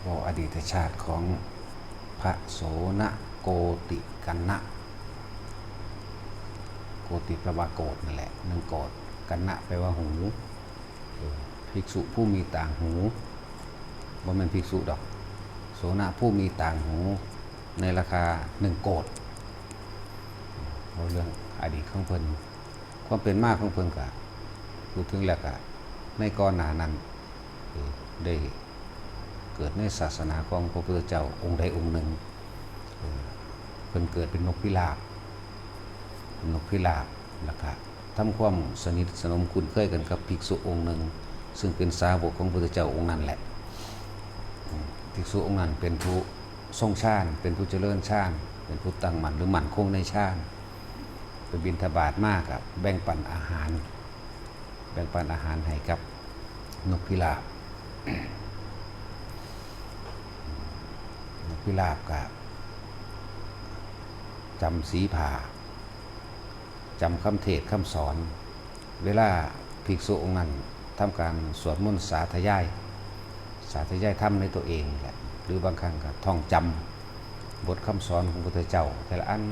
ก็อดีตชาติของพระโสนโกติกันนะโกติแปลว่าโกฏนั่นแหละหนึ่งโกฏกันนะแปลว่าหูภิกษุผู้มีต่างหูบ่แม่นภิกษุดอกโสนผู้มีต่างหูในราคา1 โกฏเรื่องอดีตของเพิ่นความเป็นมากของเพิ่นก็พูดถึงแล้วก็ในก่อนหน้านั้นได้เกิดในศาสนาของพระพุทธเจ้าองค์ใดองค์หนึ่งเพิ่นเกิดเป็นนกพิราบแล้วก็ทำความสนิทสนมคุ้นเคยกันกับภิกษุองค์หนึ่งซึ่งเป็นสาวกของพระพุทธเจ้าองค์นั้นแหละภิกษุองค์นั้นเป็นผู้ทรงฌานเป็นผู้เจริญฌานเป็นผู้ตั้งมั่นหรือมั่นคงในฌานไปบิณฑบาตมากกับแบ่งปันอาหารให้กับนกพิราบกับจำสีผ่าจำคำเทศคำสอนเวลาภิกษุองค์นั้นทำการสวดมนต์สาธยายธรรมในตัวเองแหละหรือบางครั้งก็ท่องจำบทคำสอนของพระพุทธเจ้าแต่ละอัน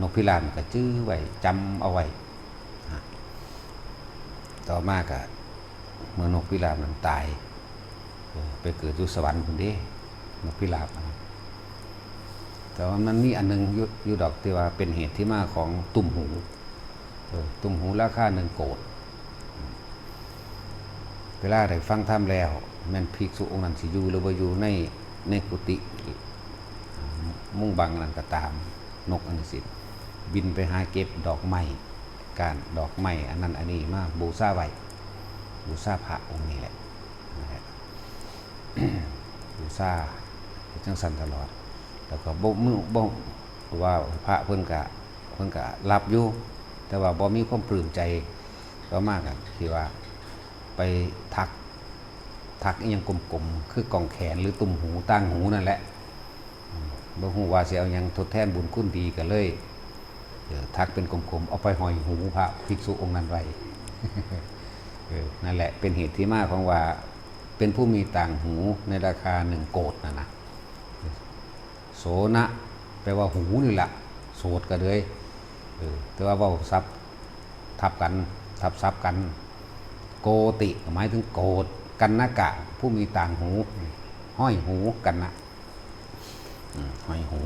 นกพิราบก็จื้อไว้จำเอาไว้ต่อมาก็เมื่อนกพิราบนั้นตายไปเกิดอยู่สวรรค์คนเด้นกพิราบแต่ว่ามันมีอันนึงอยู่ดอกที่ว่าเป็นเหตุที่มาของตุ่มหูราคา1 โกฏเวลาได้ฟังธรรมแล้วแม่นภิกษุองค์นั้นสิอยู่หรือบ่อยู่ในกุฏิมุ่งบังนั่นก็ตามนกอันนี้สิบินไปหาเก็บดอกไม้ก้านดอกไม้อันนั้นอันนี้มาบูชาไว้บูชาพระองค์นี้แหละบูชาจังซั่นตลอดแล้วก็บ่ว่าพระเพิ่นก็รับอยู่แต่ว่าบ่มีความปลื้มใจก็มากอ่ะที่ว่าไปทักอีหยังกลมๆคือกองแขนหรือตุ่มหูตั้งหูนั่นแหละบ่ฮู้ว่าสิเอาหยังทดแทนบุญคุณดีก็เลยทักเป็นกลมๆเอาไปห้อยหูพระภิกษุองค์นั้นไว้ นั่นแหละเป็นเหตุที่มาของว่าเป็นผู้มีต่างหูในราคา1 โกฏนะโสนแปลว่าหูนี่แหละโสดก็เลยแต่ว่าเว้าซับทับซับกันโกติหมายถึงโกฏกันนะกะผู้มีต่างหูห้อยหูกันนะห้อยหู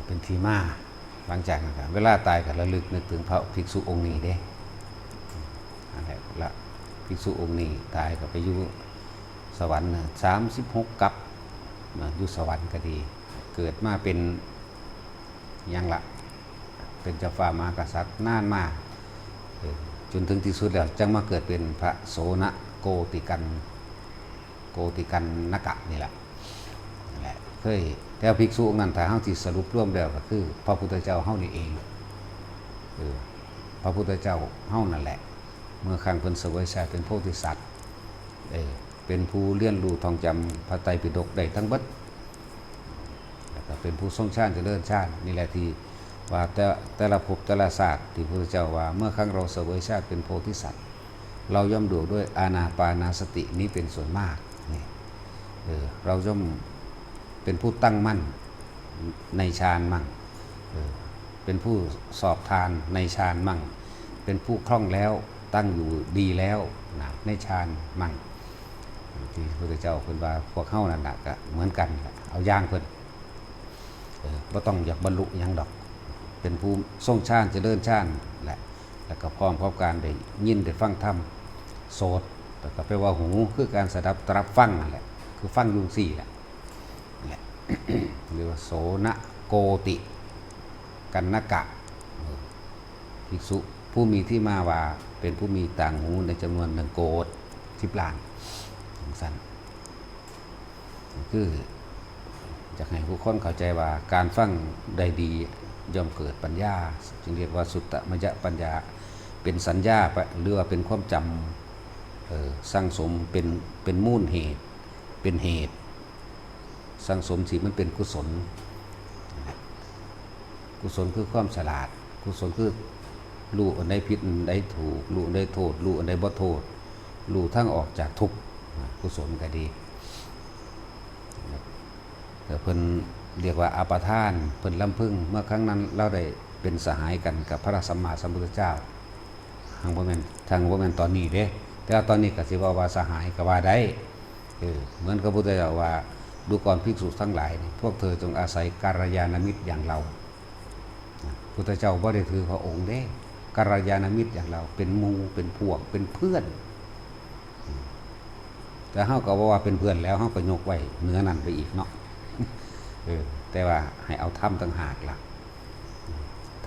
เป็นที่มาหลังจากนั้นเวลาตายก็ระลึกนึกถึงพระภิกษุองค์นี้เด้อะไรละภิกษุองค์นี้ตายก็ไปอยู่สวรรค์36 กัปอยู่สวรรค์ก็ดีเกิดมาเป็นยังละเป็นเจ้าฟ้ามหากษัตริย์นานมากจนถึงที่สุดแล้วจึงมาเกิดเป็นพระโสนโกติกันนกะนี่แหละเคยแต่ภิกษุองค์นั้นถ้าเฮาสิสรุปรวมแล้วก็คือพระพุทธเจ้าเฮานี่เองพระพุทธเจ้าเฮานั่นแหละเมื่อครั้งเพิ่นเสวยชาติเป็นโพธิสัตว์เป็นผู้เรียนรู้ท่องจำพระไตรปิฎกได้ทั้งเบิดแล้วก็เป็นผู้ทรงฌานเจริญฌานนี่แหละที่ว่าแต่ละภพแต่ละศาสตร์ที่พระพุทธเจ้าว่าเมื่อครั้งเราเสวยชาติเป็นโพธิสัตว์เราย่อมดูด้วยอานาปานาสตินี้เป็นส่วนมากนี่เราย่อมเป็นผู้ตั้งมั่นในฌานมั่งเป็นผู้สอบทานในฌานมั่งเป็นผู้คล่องแล้วตั้งอยู่ดีแล้วนะในฌานมั่งที่พระพุทธเจ้าเพิ่นว่าพวกเฮานั่นน่ะก็เหมือนกันเอาอย่างเพิ่นบ่ต้องอยากบรรลุหยังดอกเป็นผู้ทรงฌานเจริญฌานแหละแล้วก็พร้อมการได้ยินได้ฟังธรรมโสตแต่ก็แปลว่าหูคือการสดับตรับฟังนั่นแหละคือฟังอยู่สี่แหละเรียกว่าโสนโกติกันนกะภิกษุผู้มีที่มาว่าเป็นผู้มีต่างหูในจำนวน1 โกฏ10 ล้านสั้นคือจะให้ผู้คนเข้าใจว่าการฟังได้ดีย่อมเกิดปัญญาจึงเรียกว่าสุตตมยปัญญาเป็นสัญญาหรือว่าเป็นความจำสั่งสมเป็นมูลเหตุเป็นเหตุสั่งสมสิมันเป็นกุศลคือความฉลาดกุศลคือรู้อันใดผิดอันใดถูกรู้อันใดโทษรู้อันใดบ่โทษรู้ทั้งออกจากทุกข์ กุศลก็ดีแต่เพิ่นเรียกว่าอาปาทานเพิ่นลำพึงเมื่อครั้งนั้นเราได้เป็นสหายกันกับพระสัมมาสัมพุทธเจ้าทางบ่แม่นตอนนี้เด้แต่ว่าตอนนี้ก็สิว่าสหายก็ว่าได้เหมือนกับพระพุทธเจ้าว่าดูก่อนภิกษุทั้งหลายนี่พวกเธอจงอาศัยกัลยาณมิตรอย่างเราพุทธเจ้าบ่ได้ถือพระองค์เด้กัลยาณมิตรอย่างเราเป็นหมู่เป็นพวกเป็นเพื่อนแต่เฮาก็ว่าเป็นเพื่อนแล้วเฮาก็ยกไว้เหนือนั้นไปอีกเนาะแต่ว่าให้เอาธรรมต่างหากล่ะ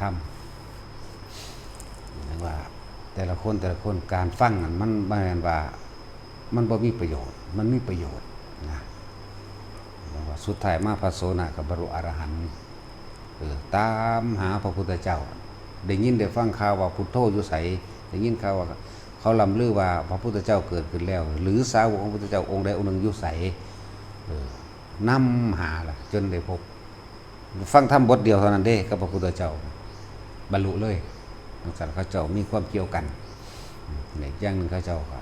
ธรรมนะว่าแต่ละคนการฟังนั้นมันบ่แม่นว่ามันบ่มีประโยชน์มันมีประโยชน์นะว่าสุดท้ายมาพระโสนะกับบรรลุอรหันต์ตามหาพระพุทธเจ้าได้ยินได้ฟังข่าวว่าพุทโธอยู่ไสได้ยินข่าวว่าเขาลำลือว่าพระพุทธเจ้าเกิดขึ้นแล้วหรือสาวกของพระพุทธเจ้าองค์ใดองค์หนึ่งอยู่ไสนำหาล่ะจนได้พบฟังธรรมบทเดียวเท่านั้นเด้กับพระพุทธเจ้าบรรลุเลยนักสัตว์เขาเจ้ามีความเกี่ยวกันในอย่างหนึ่งเขาเจ้าก็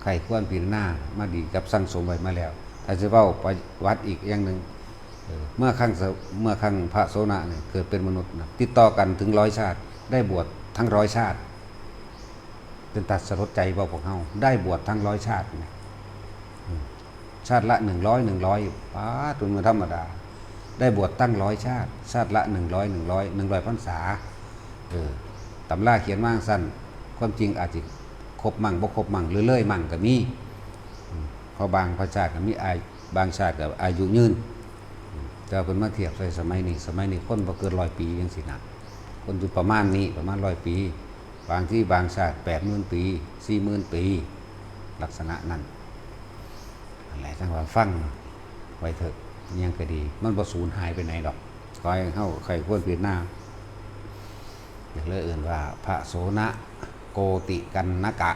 ใครควรพิจารณามาดีกับสั่งสมไว้มาแล้วถ้าจะเว้าประวัติอีกอย่างหนึ่งเมื่อครั้งพระโสนะเนี่ยเกิดเป็นมนุษย์ติดต่อกันถึง100 ชาติได้บวชทั้ง100 ชาติเป็นตัดสลดใจบ่พวกเฮาได้บวชทั้ง100 ชาติชาติละ100ป้าตุนมาธรรมดาได้บวชตั้ง100 ชาติชาติละ100พรรษาตำราเขียนมาสั้นความจริงอาจจะครบมั่งบ่ครบมั่งหรือเลยมั่งก็มีเพราะบางพระชาติก็มีบางชาติก็อายุยืนแต่เพิ่นมาเทียบใส่สมัยนี้คนบ่เกิน100 ปีจังซี่นะคนอยู่ประมาณนี้ประมาณ100 ปีบางที่บางชาติ80,000 ปี40,000 ปีลักษณะนั้นอะไรจังว่าฟังไว้เถอะยังก็ดีมันบ่สูญหายไปไหนดอกขอให้เฮาใครควรพิจารณาอย่างเลยอื่นว่าพระโสนะโกติกันนกะ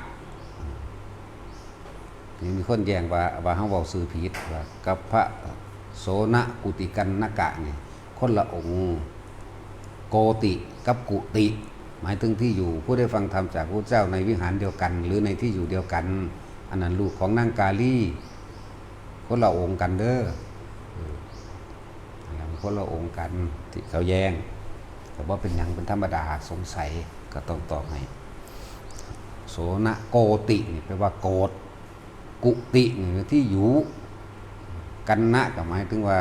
นี่มีคนแย้งว่าเฮาเว้าชื่อผิดว่ากับพระโสนะกุติกันนกะนี่คนละองค์โกติกับกุติหมายถึงที่อยู่ผู้ได้ฟังธรรมจากพระเจ้าในวิหารเดียวกันหรือในที่อยู่เดียวกันอันนั้นลูกของนางกาลีคนละองค์กันเด้อคนละองค์กันที่เขาแย้งแต่ว่าเป็นยังเป็นธรรมดาสงสัยก็ต้องตอบให้โสนะโกตินี่แปลว่าโกฏกุตินี่ที่อยู่กันนะก็หมายถึงว่า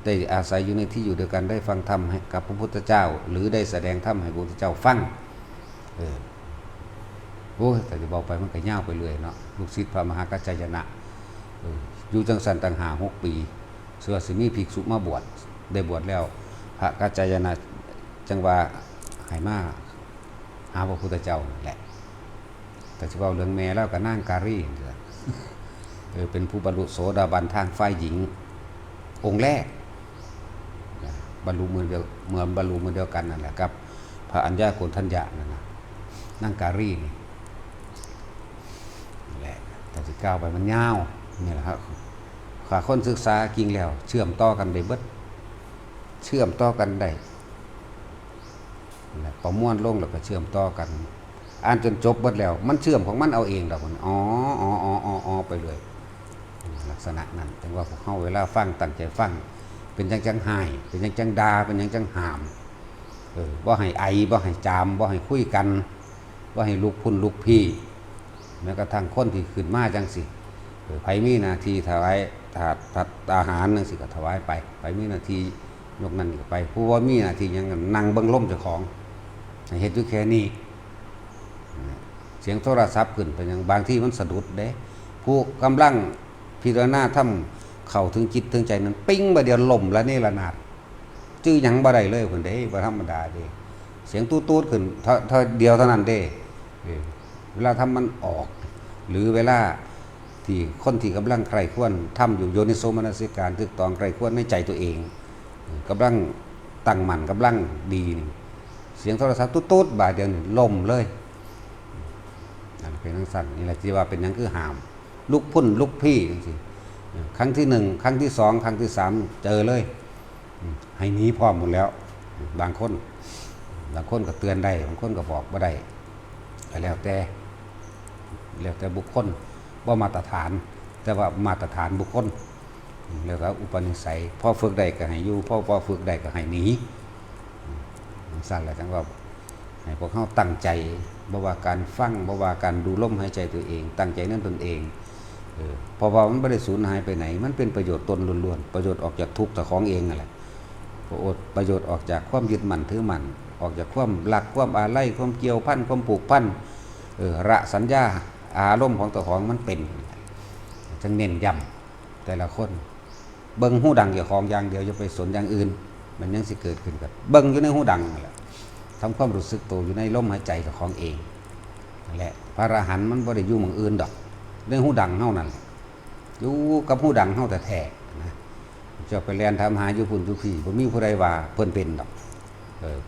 ได้อาศัยอยู่ในที่อยู่เดียวกันได้ฟังธรรมให้กับพระพุทธเจ้าหรือได้แสดงธรรมให้พระพุทธเจ้าฟังโอ้ยแต่จะบอกไปมันก็ยาวไปเรื่อยเนาะลูกศิษย์พระมหากัจจายนะอยู่จังสันต่างหา6 ปีเสื้อสิมีภิกษุมาบวชได้บวชแล้วพระกัจจายนะจังว่าให้มาหาพระพุทธเจ้าแหละแต่เฉพาะเรื่องแม่แล้วก็นางการีเป็นผู้บรรลุโสดาบันทางฝ่ายหญิงองค์แรกบรรลุมือเดียวเหมือนบรรลุมือเดียวกันนั่นแหละครับพระอัญญาโกณทัญญะนั่นนะนางการีนี่แหละแต่ที่ก้าวไปมันยาวนี่แหละครับขาคนศึกษาจริงแล้วเชื่อมต่อกันได้เบิดเชื่อมต่อกันได้ประมวลลงแล้วก็เชื่อมต่อกันอ่านจนจบเบิดแล้วมันเชื่อมของมันเอาเองดอกมันอ๋อไปเลยลักษณะนั้นถึงว่าพวกเขาเวลาฟังตั้งใจฟังเป็นจังหายเป็นจังดาเป็นจังหามบ่ให้ไอบ่ให้จามบ่ให้คุยกันบ่ให้ลุกพุ่นลุกพี่แม้กระทั่งคนที่ขึ้นมาจังสิไผมีหน้าที่ถวายถาดอาหารนั่นสิก็ถวายไปไผมีหน้าที่ยกนั่นก็ไปผู้ว่ามีหน้าที่ยังนั่งเบิ่งลมเจ้าของเฮ็ดอยู่แค่นี้เสียงโทรศัพท์ขึ้นเป็นอย่างบางที่มันสะดุดเด้ผู้กำลังพิจารณาทำเข้าถึงจิตถึงใจนั้นปิ้งบ่เดียวล่มแล้วนี่ระนาดจื้อหยังบ่ได้เลยเพิ่นเด้บ่ธรรมดาเด้เสียงตูดๆขึ้นเท่าเดียวเท่านั้นเด้เวลาทำมันออกหรือเวลาที่คนที่กำลังใคร่ควรทำอยู่โยนิโสมนสิการถูกต้องใคร่ควรในใจตัวเองกำลังตั้งมั่นกำลังดีนี่เสียงโทรศัพท์ตูดๆบาดเดียวนี่ล่มเลยนั่นเป็นทั้งสั้นนี่แหละที่ว่าเป็นหยังคือห้ามลุกพุ่นลุกพี่จังซี่ครั้งที่1ครั้งที่2ครั้งที่3เจอเลยให้หนีพร้อมหมดแล้วบางคนก็เตือนได้บางคนก็บอกบ่ได้แล้วแต่บุคคล บ่มาตรฐาน แต่ว่ามาตรฐานบุคคลเรียกว่าอุปนิสัยพอฝึกได้ก็ให้อยู่พอฝึกได้ก็ให้หนีสั่นแหละจังว่าให้พวกเขาตั้งใจบ่ว่าการฟังบ่ว่าการดูลมหายใจตัวเองตั้งใจนั่นตนเองเพราะว่ามันไม่ได้สูญหายไปไหนมันเป็นประโยชน์ตนล้วนๆประโยชน์ออกจากทุกข์แต่ของเองนั่นแหละประโยชน์ออกจากความยึดมั่นถือมั่นออกจากความรักความอาลัยความเกี่ยวพันความผูกพันระสัญญาอารมณ์ของตัวของมันเป็นจึงเน้นย้ำแต่ละคนเบิ่งหูดังเกี่ยวของอย่างเดียวอย่าไปสนอย่างอื่นมันยังสิเกิดขึ้นกับเบิ่งอยู่ในหูดังนั่นแหละทำความรู้สึกตัวอยู่ในลมหายใจกับของเองนั่นแหละพระอรหันต์มันบ่ได้อยู่หม้องอื่นดอกในหูดังเฮานั่นอยู่กับหูดังเฮาแต่แท้นะจะไปเรียนทำหาอยู่พุ่นอยู่พี่บ่มีผู้ใดว่าเพิ่นเป็นดอก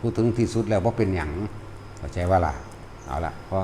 พูดถึงที่สุดแล้วบ่เป็นหยังเข้าใจว่าล่ะเอาล่ะพอ